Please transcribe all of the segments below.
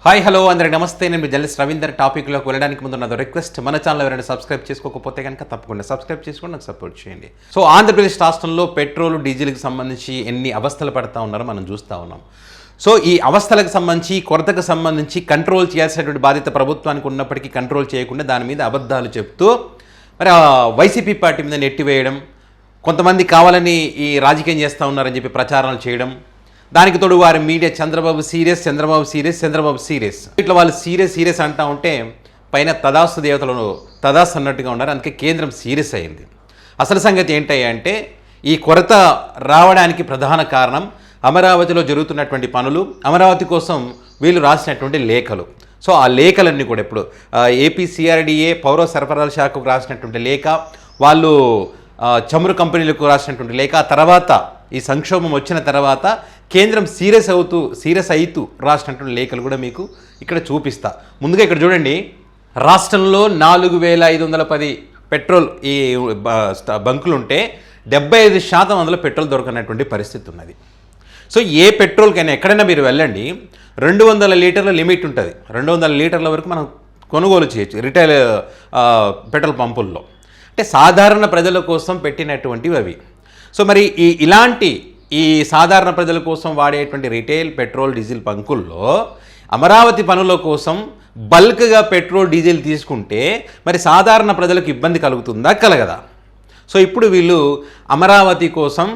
Hi hello అందరికి నమస్తే. నేను మీ జర్నలిస్ట్ రవీందర్. టాపిక్లోకి వెళ్ళడానికి ముందు నాదో రిక్వెస్ట్, మన ఛానల్ ఎవరైనా సబ్స్క్రైబ్ చేసుకోకపోతే కనుక తప్పకుండా సబ్స్క్రైబ్ చేసుకొని నాకు సపోర్ట్ చేయండి. సో ఆంధ్రప్రదేశ్ రాష్ట్రంలో పెట్రోల్ డీజిల్కి సంబంధించి ఎన్ని అవస్థలు పడతా ఉన్నారో మనం చూస్తూ ఉన్నాం. సో ఈ అవస్థలకు సంబంధించి, కొరతకు సంబంధించి కంట్రోల్ చేయాల్సినటువంటి బాధ్యత ప్రభుత్వానికి ఉన్నప్పటికీ కంట్రోల్ చేయకుండా దాని మీద అబద్ధాలు చెప్తూ మరి వైసీపీ పార్టీ మీద నెట్టివేయడం, కొంతమంది కావాలని ఈ రాజకీయం చేస్తూ ఉన్నారని చెప్పి ప్రచారాలు చేయడం, దానికి తోడు వారి మీడియా చంద్రబాబు సీరియస్ ఇట్లా వాళ్ళు సీరియస్ అంటూ ఉంటే పైన తదాస్తు దేవతలను తదాస్తు అన్నట్టుగా ఉన్నారు. అందుకే కేంద్రం సీరియస్ అయింది. అసలు సంగతి ఏంటంటే ఈ కొరత రావడానికి ప్రధాన కారణం అమరావతిలో జరుగుతున్నటువంటి పనులు, అమరావతి కోసం వీళ్ళు రాసినటువంటి లేఖలు. సో ఆ లేఖలన్నీ కూడా ఇప్పుడు ఏపీ సిఆర్డీఏ పౌర సరఫరాల శాఖకు రాసినటువంటి లేఖ, వాళ్ళు చమురు కంపెనీలకు రాసినటువంటి లేఖ, ఆ తర్వాత ఈ సంక్షోభం వచ్చిన తర్వాత కేంద్రం సీరియస్ అవుతూ రాసినటువంటి లేఖలు కూడా మీకు ఇక్కడ చూపిస్తా. ముందుగా ఇక్కడ చూడండి, రాష్ట్రంలో 4510 పెట్రోల్ ఈ బంకులు ఉంటే 75% అందులో పెట్రోల్ దొరకనటువంటి పరిస్థితి ఉన్నది. సో ఏ పెట్రోల్కైనా ఎక్కడైనా మీరు వెళ్ళండి, 200 లీటర్ల లిమిట్ ఉంటుంది. 200 లీటర్ల వరకు మనం కొనుగోలు చేయొచ్చు రిటైల్ పెట్రోల్ పంపుల్లో. అంటే సాధారణ ప్రజల కోసం పెట్టినటువంటివి అవి. సో మరి ఇలాంటి సాధారణ ప్రజల కోసం వాడేటువంటి రిటైల్ పెట్రోల్ డీజిల్ బంకుల్లో అమరావతి పనుల కోసం బల్క్గా పెట్రోల్ డీజిల్ తీసుకుంటే మరి సాధారణ ప్రజలకు ఇబ్బంది కలుగుతుందా, కలగదా? సో ఇప్పుడు వీళ్ళు అమరావతి కోసం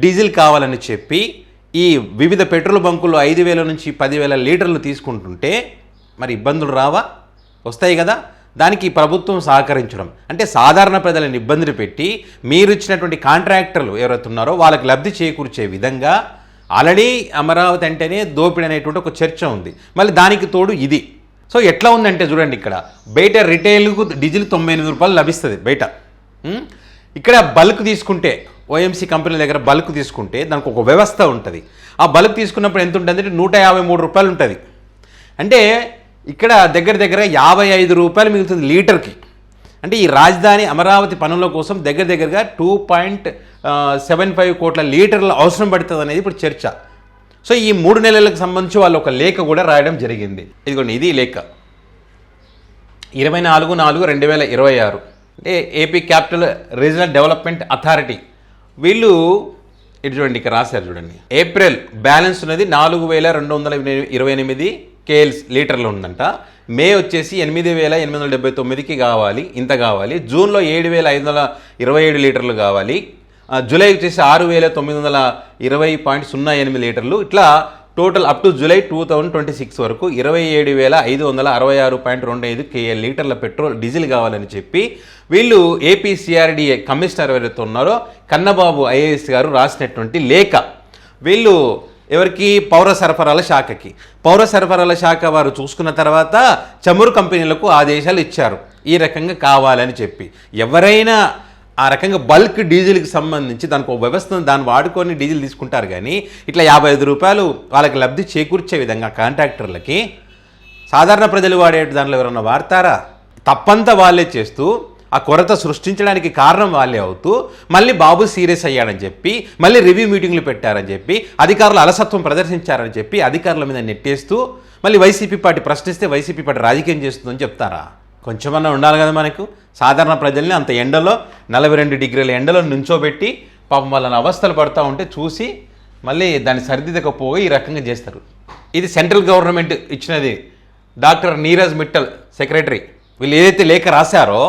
డీజిల్ కావాలని చెప్పి ఈ వివిధ పెట్రోల్ బంకుల్లో 5,000 నుంచి 10,000 లీటర్లు తీసుకుంటుంటే మరి ఇబ్బందులు రావా? వస్తాయి కదా. దానికి ప్రభుత్వం సహకరించడం అంటే సాధారణ ప్రజలను ఇబ్బందులు పెట్టి మీరు ఇచ్చినటువంటి కాంట్రాక్టర్లు ఎవరైతే ఉన్నారో వాళ్ళకి లబ్ధి చేకూర్చే విధంగా ఆల్రెడీ అమరావతి అంటేనే దోపిడీ అనేటువంటి ఒక చర్చ ఉంది. మళ్ళీ దానికి తోడు ఇది. సో ఎట్లా ఉందంటే చూడండి, ఇక్కడ బయట రిటైల్కు డీజిల్ 98 రూపాయలు లభిస్తుంది బయట. ఇక్కడ బల్క్ తీసుకుంటే ఓఎంసీ కంపెనీ దగ్గర బల్క్ తీసుకుంటే దానికి ఒక వ్యవస్థ ఉంటుంది. ఆ బల్క్ తీసుకున్నప్పుడు ఎంత ఉంటుంది అంటే 153 రూపాయలు ఉంటుంది. అంటే ఇక్కడ దగ్గర 55 రూపాయలు మిగులుతుంది లీటర్కి. అంటే ఈ రాజధాని అమరావతి పనుల కోసం దగ్గరగా 2.75 కోట్ల లీటర్ల అవసరం పడుతుంది అనేది ఇప్పుడు చర్చ. సో ఈ 3 నెలలకు సంబంధించి వాళ్ళు ఒక లేఖ కూడా రాయడం జరిగింది. ఇదిగోండి, ఇది లేఖ 24/4/2026. అంటే AP capital regional development authority వీళ్ళు ఇటు చూడండి, ఇక్కడ రాశారు చూడండి. ఏప్రిల్ బ్యాలెన్స్ ఉన్నది 4,228 కేఎల్ లీటర్లు ఉందంట. మే వచ్చేసి 8,879కి కావాలి, ఇంత కావాలి. జూన్లో 7,527 లీటర్లు కావాలి. జూలై వచ్చేసి 6,920.08 లీటర్లు. ఇట్లా టోటల్ అప్ టు జూలై 2026 వరకు 27,566.25 కేఎల్ లీటర్ల పెట్రోల్ డీజిల్ కావాలని చెప్పి వీళ్ళు ఏపీ సిఆర్డీఏ కమిషనర్ ఎవరైతే ఉన్నారో కన్నబాబు ఐఏఎస్ గారు రాసినటువంటి లేఖ. వీళ్ళు ఎవరికి? పౌర సరఫరాల శాఖకి. పౌర సరఫరాల శాఖ వారు చూసుకున్న తర్వాత చమురు కంపెనీలకు ఆదేశాలు ఇచ్చారు ఈ రకంగా కావాలని చెప్పి. ఎవరైనా ఆ రకంగా బల్క్ డీజిల్కి సంబంధించి దానికి ఒక వ్యవస్థను దాన్ని వాడుకొని డీజిల్ తీసుకుంటారు. కానీ ఇట్లా 55 రూపాయలు వాళ్ళకి లబ్ధి చేకూర్చే విధంగా కాంట్రాక్టర్లకి సాధారణ ప్రజలు వాడే దాంట్లో ఎవరన్నా వాడతారా? తప్పంతా వాళ్ళే చేస్తూ ఆ కొరత సృష్టించడానికి కారణం వాళ్ళే అవుతూ మళ్ళీ బాబు సీరియస్ అయ్యాడని చెప్పి, మళ్ళీ రివ్యూ మీటింగ్లు పెట్టారని చెప్పి, అధికారులు అలసత్వం ప్రదర్శించారని చెప్పి అధికారుల మీద నెట్టేస్తూ మళ్ళీ వైసీపీ పార్టీ ప్రశ్నిస్తే వైసీపీ పార్టీ రాజకీయం చేస్తుందని చెప్తారా? కొంచెమన్నా ఉండాలి కదా మనకు. సాధారణ ప్రజల్ని అంత ఎండలో 42 డిగ్రీల ఎండలో నుంచోబెట్టి పాపం వాళ్ళని అవస్థలు పడుతూ ఉంటే చూసి మళ్ళీ దాన్ని సరిదిద్దకపోయి ఈ రకంగా చేస్తారు. ఇది సెంట్రల్ గవర్నమెంట్ ఇచ్చినది. డాక్టర్ నీరజ్ మిట్టల్ సెక్రటరీ వీళ్ళు ఏదైతే లేఖ రాశారో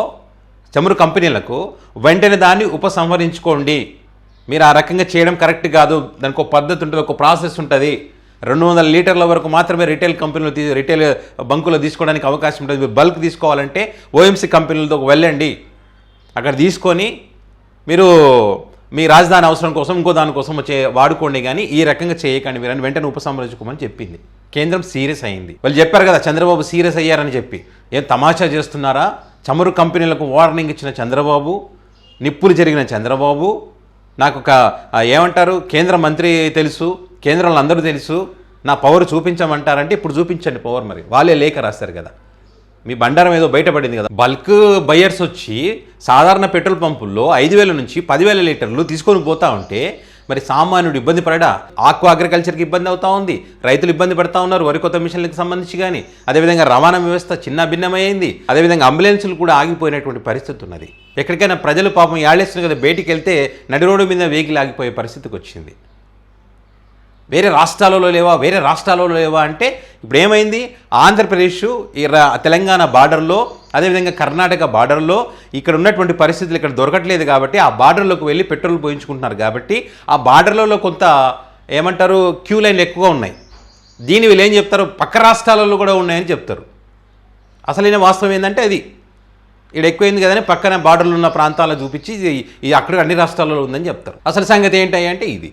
చమురు కంపెనీలకు, వెంటనే దాన్ని ఉపసంహరించుకోండి, మీరు ఆ రకంగా చేయడం కరెక్ట్ కాదు, దానికి ఒక పద్ధతి ఉంటుంది, ఒక ప్రాసెస్ ఉంటుంది. 200 లీటర్ల వరకు మాత్రమే రిటైల్ కంపెనీలు రిటైల్ బంకులో తీసుకోవడానికి అవకాశం ఉంటుంది. మీరు బల్క్ తీసుకోవాలంటే ఓఎంసీ కంపెనీలతో వెళ్ళండి, అక్కడ తీసుకొని మీరు మీ రాజధాని అవసరం కోసం ఇంకో దానికోసం వాడుకోండి, కానీ ఈ రకంగా చేయకండి మీరు వెంటనే ఉపసంహరించుకోమని చెప్పింది. కేంద్రం సీరియస్ అయింది. వాళ్ళు చెప్పారు కదా చంద్రబాబు సీరియస్ అయ్యారని చెప్పి. ఏం తమాషా చేస్తున్నారా? చమురు కంపెనీలకు వార్నింగ్ ఇచ్చిన చంద్రబాబు, నిప్పులు జరిగిన చంద్రబాబు, నాకు ఒక ఏమంటారు కేంద్ర మంత్రి తెలుసు, కేంద్రంలో అందరూ తెలుసు, నా పవర్ చూపించమంటారంటే ఇప్పుడు చూపించండి పవర్. మరి వాళ్ళే లేఖ రాస్తారు కదా, మీ బండారం ఏదో బయటపడింది కదా. బల్క్ బయర్స్ వచ్చి సాధారణ పెట్రోల్ పంపుల్లో 5,000 నుంచి 10,000 లీటర్లు తీసుకొని పోతా ఉంటే మరి సామాన్యుడు ఇబ్బంది పడడా? ఆక్వా అగ్రికల్చర్కి ఇబ్బంది అవుతా ఉంది, రైతులు ఇబ్బంది పడతా ఉన్నారు వరి కొత్త మిషన్లకు సంబంధించి. కానీ అదేవిధంగా రవాణా వ్యవస్థ చిన్న భిన్నమైంది, అదేవిధంగా అంబులెన్సులు కూడా ఆగిపోయినటువంటి పరిస్థితి ఉన్నది. ఎక్కడికైనా ప్రజలు పాపం ఏళ్ళేస్తున్నారు కదా, బయటికి వెళ్తే నడి రోడ్డు మీద వెహికల్ ఆగిపోయే పరిస్థితికి వచ్చింది. వేరే రాష్ట్రాలలో లేవా అంటే ఇప్పుడు ఏమైంది? ఆంధ్రప్రదేశ్ తెలంగాణ బార్డర్లో, అదేవిధంగా కర్ణాటక బార్డర్లో ఇక్కడ ఉన్నటువంటి పరిస్థితులు ఇక్కడ దొరకట్లేదు కాబట్టి ఆ బార్డర్లోకి వెళ్ళి పెట్రోల్ పోయించుకుంటున్నారు. కాబట్టి ఆ బార్డర్లలో కొంత ఏమంటారు క్యూ లైన్లు ఎక్కువగా ఉన్నాయి. దీని వీళ్ళు ఏం చెప్తారు, పక్క రాష్ట్రాలలో కూడా ఉన్నాయని చెప్తారు. అసలైన వాస్తవం ఏంటంటే అది ఇక్కడ ఎక్కువైంది కదని పక్కన బార్డర్లు ఉన్న ప్రాంతాలను చూపించి ఇది అక్కడ అన్ని రాష్ట్రాలలో ఉందని చెప్తారు. అసలు సంగతి ఏంటి అంటే ఇది.